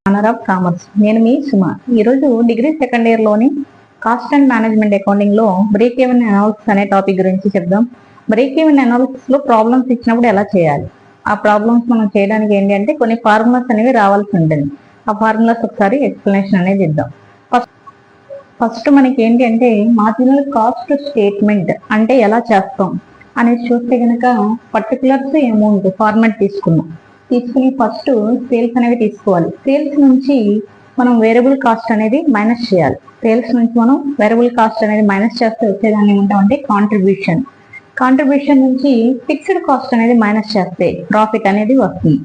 Honour of commerce. నేను మీ సుమ. ఈరోజు degree second year లోని కాస్ట్ అండ్ మేనేజ్మెంట్ అకౌంటింగ్ లో బ్రేక్ ఈవెన్ అనాలిసిస్ అనే టాపిక్ గురించి చెప్దాం. బ్రేక్ ఈవెన్ అనాలిసిస్ లో ప్రాబ్లమ్స్ ఇచ్చినప్పుడు ఎలా చేయాలి, ఆ ప్రాబ్లమ్స్ మనం చేయడానికి ఏంటి అంటే కొన్ని ఫార్ములాస్ అనేవి రావాల్సి ఉంటుంది. ఆ ఫార్ములాస్ ఒకసారి ఎక్స్ప్లెనేషన్ అనేది ఇద్దాం. ఫస్ట్ మనకి ఏంటి అంటే మార్జినల్ కాస్ట్ స్టేట్మెంట్ అంటే ఎలా చేస్తాం అనేది చూస్తే కనుక పర్టికులర్స్ అమౌంట్ ఫార్మాట్ తీసుకుని ఫస్ట్ సేల్స్ అనేవి తీసుకోవాలి. సేల్స్ నుంచి మనం వేరియబుల్ కాస్ట్ అనేది మైనస్ చేయాలి. సేల్స్ నుంచి మనం వేరియబుల్ కాస్ట్ అనేది మైనస్ చేస్తే వచ్చేదాన్ని ఏమంటామంటే కాంట్రిబ్యూషన్ నుంచి ఫిక్స్డ్ కాస్ట్ అనేది మైనస్ చేస్తే ప్రాఫిట్ అనేది వస్తుంది.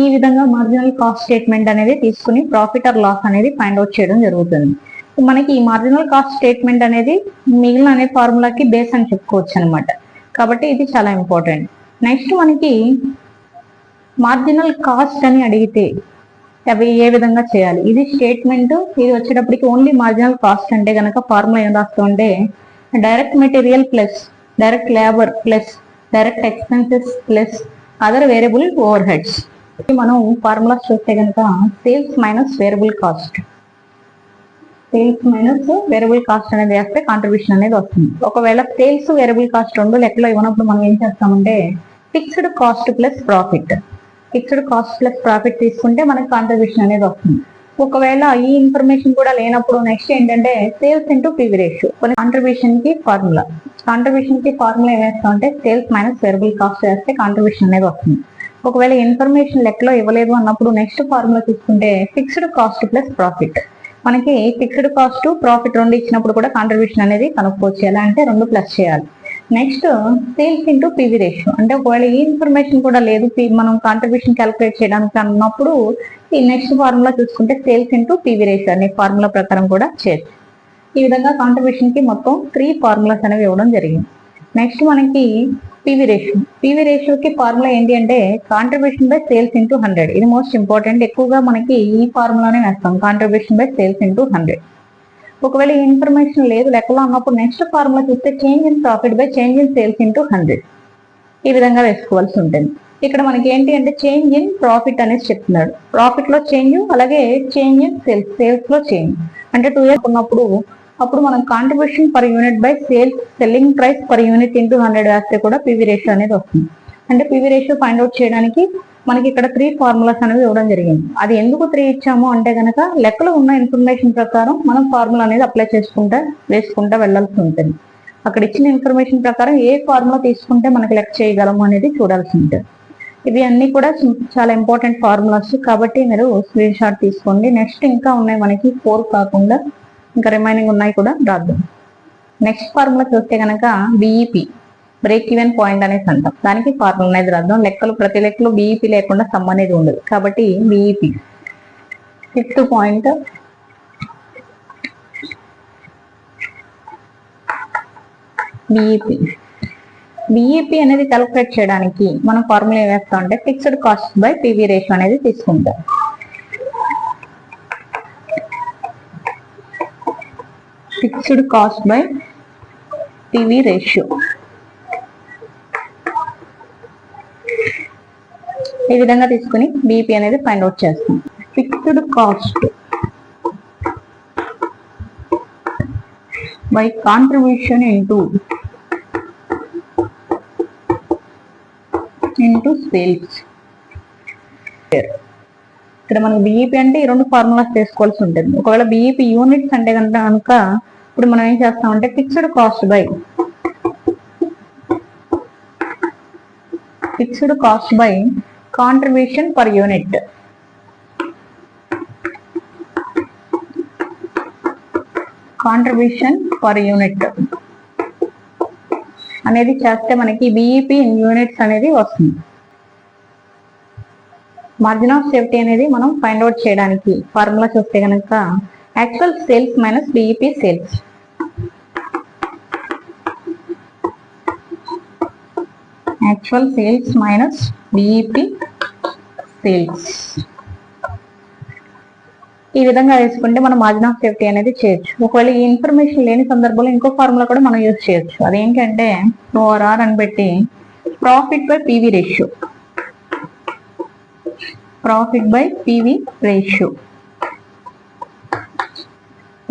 ఈ విధంగా మార్జినల్ కాస్ట్ స్టేట్మెంట్ అనేది తీసుకుని ప్రాఫిట్ ఆర్ లాస్ అనేది ఫైండ్ అవుట్ చేయడం జరుగుతుంది. మనకి ఈ మార్జినల్ కాస్ట్ స్టేట్మెంట్ అనేది మిగిలిన అనే ఫార్ములాకి బేస్ అని చెప్పుకోవచ్చు అనమాట. కాబట్టి ఇది చాలా ఇంపార్టెంట్. నెక్స్ట్ మనకి మార్జినల్ కాస్ట్ అని అడిగితే అవి ఏ విధంగా చేయాలి, ఇది స్టేట్మెంట్. ఇది వచ్చేటప్పటికి ఓన్లీ మార్జినల్ కాస్ట్ అంటే కనుక ఫార్ములా ఏం రాస్తుంటే direct material plus direct labour plus direct expenses plus other variable overheads. మనం ఫార్ములాస్ చూస్తే కనుక sales minus variable cost, sales minus variable cost అనేది వేస్తే కాంట్రిబ్యూషన్ అనేది వస్తుంది. ఒకవేళ సేల్స్ వేరియబుల్ కాస్ట్ రెండు లెక్కలో ఇవ్వనప్పుడు మనం ఏం చేస్తామంటే ఫిక్స్డ్ కాస్ట్ ప్లస్ ప్రాఫిట్ తీసుకుంటే మనకి కాంట్రిబ్యూషన్ అనేది వస్తుంది. ఒకవేళ ఈ ఇన్ఫర్మేషన్ కూడా లేనప్పుడు నెక్స్ట్ ఏంటంటే sales into PV ratio. Contribution కి ఫార్ములా ఏం వేస్తామంటే సేల్స్ మైనస్ వేరియబుల్ కాస్ట్ వేస్తే కాంట్రిబ్యూషన్ అనేది వస్తుంది. ఒకవేళ ఇన్ఫర్మేషన్ లెక్కలో ఇవ్వలేదు అన్నప్పుడు నెక్స్ట్ ఫార్ములా తీసుకుంటే ఫిక్స్డ్ కాస్ట్ ప్లస్ ప్రాఫిట్. మనకి ఫిక్స్డ్ కాస్ట్ ప్రాఫిట్ రెండు ఇచ్చినప్పుడు కూడా కాంట్రిబ్యూషన్ అనేది కనుక్కోవచ్చు. ఎలా అంటే రెండు ప్లస్ చేయాలి. Next sales into PV ratio అంటే ఒకవేళ ఈ ఇన్ఫర్మేషన్ కూడా లేదు మనం కాంట్రిబ్యూషన్ క్యాలిక్యులేట్ చేయడానికి అన్నప్పుడు ఈ నెక్స్ట్ ఫార్ములా చూసుకుంటే సేల్స్ ఇంటూ పివి రేషియో అనే ఫార్ములా ప్రకారం కూడా చేయొచ్చు. ఈ విధంగా కాంట్రిబ్యూషన్ కి మొత్తం 3 ఫార్ములాస్ అనేవి ఇవ్వడం జరిగింది. నెక్స్ట్ మనకి పివి రేషియోకి ఫార్ములా ఏంటి అంటే కాంట్రిబ్యూషన్ బై సేల్స్ ఇంటూ 100. ఇది మోస్ట్ ఇంపార్టెంట్. ఎక్కువగా మనకి ఈ ఫార్ములానే వేస్తాం, కాంట్రిబ్యూషన్ బై సేల్స్ ఇంటూ 100. ఒకవేళ ఈ ఇన్ఫర్మేషన్ లేదు లెక్కలో అన్నప్పుడు నెక్స్ట్ ఫార్ములా చూస్తే change in profit by change in sales into 100. ఈ విధంగా వేసుకోవాల్సి ఉంటుంది. ఇక్కడ మనకి ఏంటి అంటే చేంజ్ ఇన్ ప్రాఫిట్ అనేది చెప్తున్నాడు. ప్రాఫిట్ లో చేంజ్, అలాగే చేంజ్ ఇన్ సేల్స్ లో చేంజ్. అంటే 2 years ఉన్నప్పుడు అప్పుడు మనం contribution per unit by selling price per unit into 100 వేస్తే కూడా పివి రేషియో అనేది వస్తుంది. అంటే పివి రేషియో ఫైండ్ అవుట్ చేయడానికి మనకి ఇక్కడ 3 ఫార్ములాస్ అనేవి ఇవ్వడం జరిగింది. అది ఎందుకు 3 ఇచ్చాము అంటే కనుక లెక్కలో ఉన్న ఇన్ఫర్మేషన్ ప్రకారం మనం ఫార్ములా అనేది అప్లై వేసుకుంటా వెళ్లాల్సి ఉంటుంది. అక్కడ ఇచ్చిన ఇన్ఫర్మేషన్ ప్రకారం ఏ ఫార్ములా తీసుకుంటే మనకి లెక్క చేయగలము అనేది చూడాల్సి ఉంటుంది. ఇవి అన్ని కూడా చాలా ఇంపార్టెంట్ ఫార్ములాస్ కాబట్టి మీరు స్క్రీన్ షాట్ తీసుకోండి. నెక్స్ట్ ఇంకా ఉన్నాయి మనకి 4 కాకుండా ఇంకా రిమైనింగ్ ఉన్నాయి కూడా రాద్దాం. నెక్స్ట్ ఫార్ములా చూస్తే కనుక బిఈపి, బ్రేక్ ఈవెన్ పాయింట్ అనేది అంటాం. దానికి ఫార్ములా అనేది రాద్దాం. ప్రతి లెక్కలో బిఈపి లేకుండా సమ్ అనేది ఉండదు. కాబట్టి బిఈపి 5th పాయింట్ బిఈపి అనేది క్యాలిక్యులేట్ చేయడానికి మనం ఫార్ములా ఏం వేస్తాం అంటే fixed cost by PV ratio అనేది తీసుకుంటాం. Fixed cost by PV ratio ఈ విధంగా తీసుకుని బిఈపి అనేది ఫైండ్ అవుట్ చేస్తాం. Fixed cost by contribution into sales. ఇక్కడ మనకు బిఈపి అంటే ఈ 2 ఫార్ములాస్ తీసుకోవాల్సి ఉంటుంది. ఒకవేళ బిఈపి యూనిట్స్ అంటే కనుక ఇప్పుడు మనం ఏం చేస్తామంటే fixed cost by contribution per unit అనేది చేస్తే మనకి బిఈపి ఇన్ యూనిట్స్ అనేది వస్తుంది. మార్జిన్ ఆఫ్ సేఫ్టీ అనేది మనం ఫైండ్ అవుట్ చేయడానికి ఫార్ములా చూస్తే కనుక actual sales minus BEP sales. ఈ విధంగా వేసుకుంటే మనం మార్జిన్ ఆఫ్ సేఫ్టీ అనేది చేయొచ్చు. ఒకవేళ ఈ ఇన్ఫర్మేషన్ లేని సందర్భంలో ఇంకో ఫార్ములా కూడా మనం యూజ్ చేయొచ్చు. అదేంటంటే ఓఆర్ఆర్ అని పెట్టి ప్రాఫిట్ బై పివి రేషియో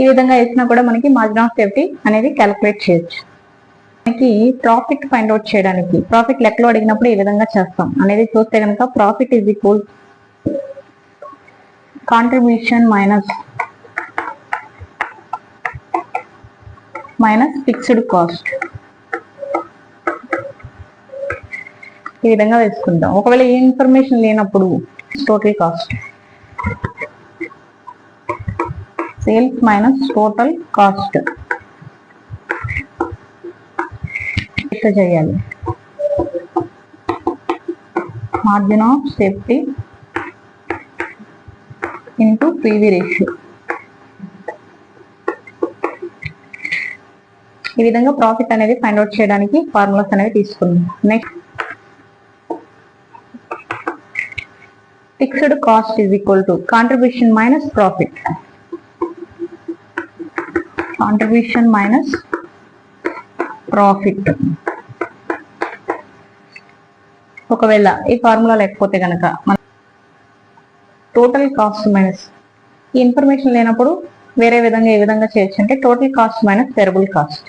ఈ విధంగా వేసినా కూడా మనకి మార్జిన్ ఆఫ్ సేఫ్టీ అనేది క్యాలిక్యులేట్ చేయొచ్చు. మనకి ప్రాఫిట్ ఫైండ్ అవుట్ చేయడానికి ప్రాఫిట్ లెక్కలో అడిగినప్పుడు ఏ విధంగా చేస్తాం అనేది చూస్తే కనుక profit is equal contribution minus fixed cost, ఈ విధంగా వేసుకుంటాం. ఒకవేళ ఏ ఇన్ఫర్మేషన్ లేనప్పుడు total cost, sales minus total cost చేయాలి. Margin of safety into PV ratio. ఈ విధంగా ప్రాఫిట్ అనేది ఫైండ్ అవుట్ చేయడానికి ఫార్ములాస్ అనేవి తీసుకుందాం. Next fixed cost is equal to contribution minus profit, contribution minus profit. ఒకవేళ ఈ ఫార్ములా లేకపోతే కనుక మనం టోటల్ కాస్ట్ మైనస్, ఈ ఇన్ఫర్మేషన్ లేనప్పుడు వేరే విధంగా ఏ విధంగా చేయొచ్చు అంటే total cost minus variable cost,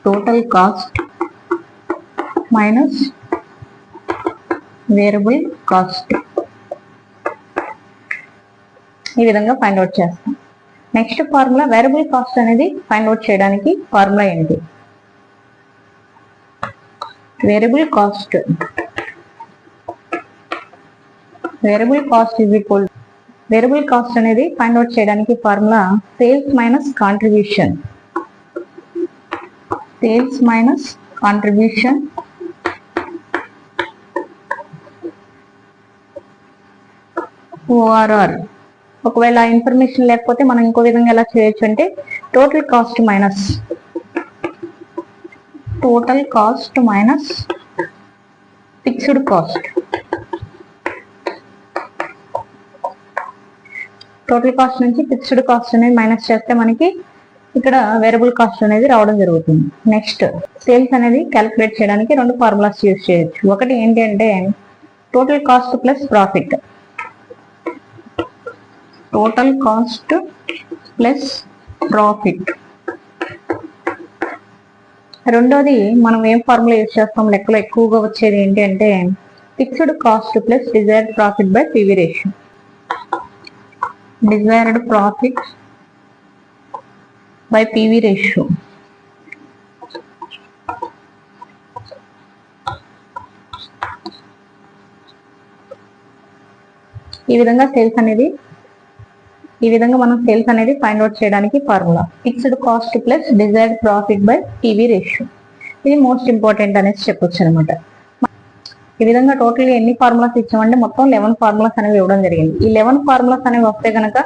total cost minus variable cost, ఈ విధంగా ఫైండ్ అవుట్ చేస్తాం. నెక్స్ట్ ఫార్ములా వేరియబుల్ కాస్ట్ అనేది ఫైండ్ అవుట్ చేయడానికి ఫార్ములా ఏంటి? Variable cost is equal, variable cost అనేది ఫైండ్ అవుట్ చేయడానికి formula sales minus contribution, sales minus contribution ORR. ఒకవేళ information లేకపోతే మనం ఇంకో విధంగా ఎలా చేయొచ్చు అంటే total cost minus fixed cost. Total cost నుంచి ఫిక్స్డ్ కాస్ట్ అనేది మైనస్ చేస్తే మనకి ఇక్కడ వేరియబుల్ కాస్ట్ అనేది రావడం జరుగుతుంది. నెక్స్ట్ సేల్స్ అనేది క్యాలిక్యులేట్ చేయడానికి రెండు ఫార్ములాస్ యూజ్ చేయొచ్చు. ఒకటి ఏంటి అంటే total cost plus profit, total cost plus profit. రెండోది మనం ఏం ఫార్ములా యూజ్ చేస్తాం లెక్కలో ఎక్కువగా వచ్చేది ఏంటి అంటే fixed cost plus desired profit by PV ratio, desired profit by PV ratio. ఈ విధంగా మనం సేల్స్ అనేది ఫైండ్ అవుట్ చేయడానికి formula fixed cost plus desired profit by PV ratio. ఇది మోస్ట్ ఇంపార్టెంట్ అనేసి చెప్పొచ్చు అనమాట. ఈ విధంగా టోటల్ ఎన్ని ఫార్ములాస్ ఇచ్చామంటే మొత్తం 11 ఫార్ములాస్ అనేవి ఇవ్వడం జరిగింది. ఈ 11 ఫార్ములాస్ అనేవి వస్తే కనుక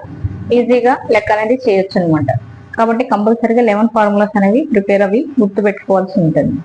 ఈజీగా లెక్క అనేది చేయొచ్చు అనమాట. కాబట్టి కంపల్సరీగా 11 ఫార్ములాస్ అనేవి ప్రిపేర్ అవి గుర్తు పెట్టుకోవాల్సి ఉంటుంది.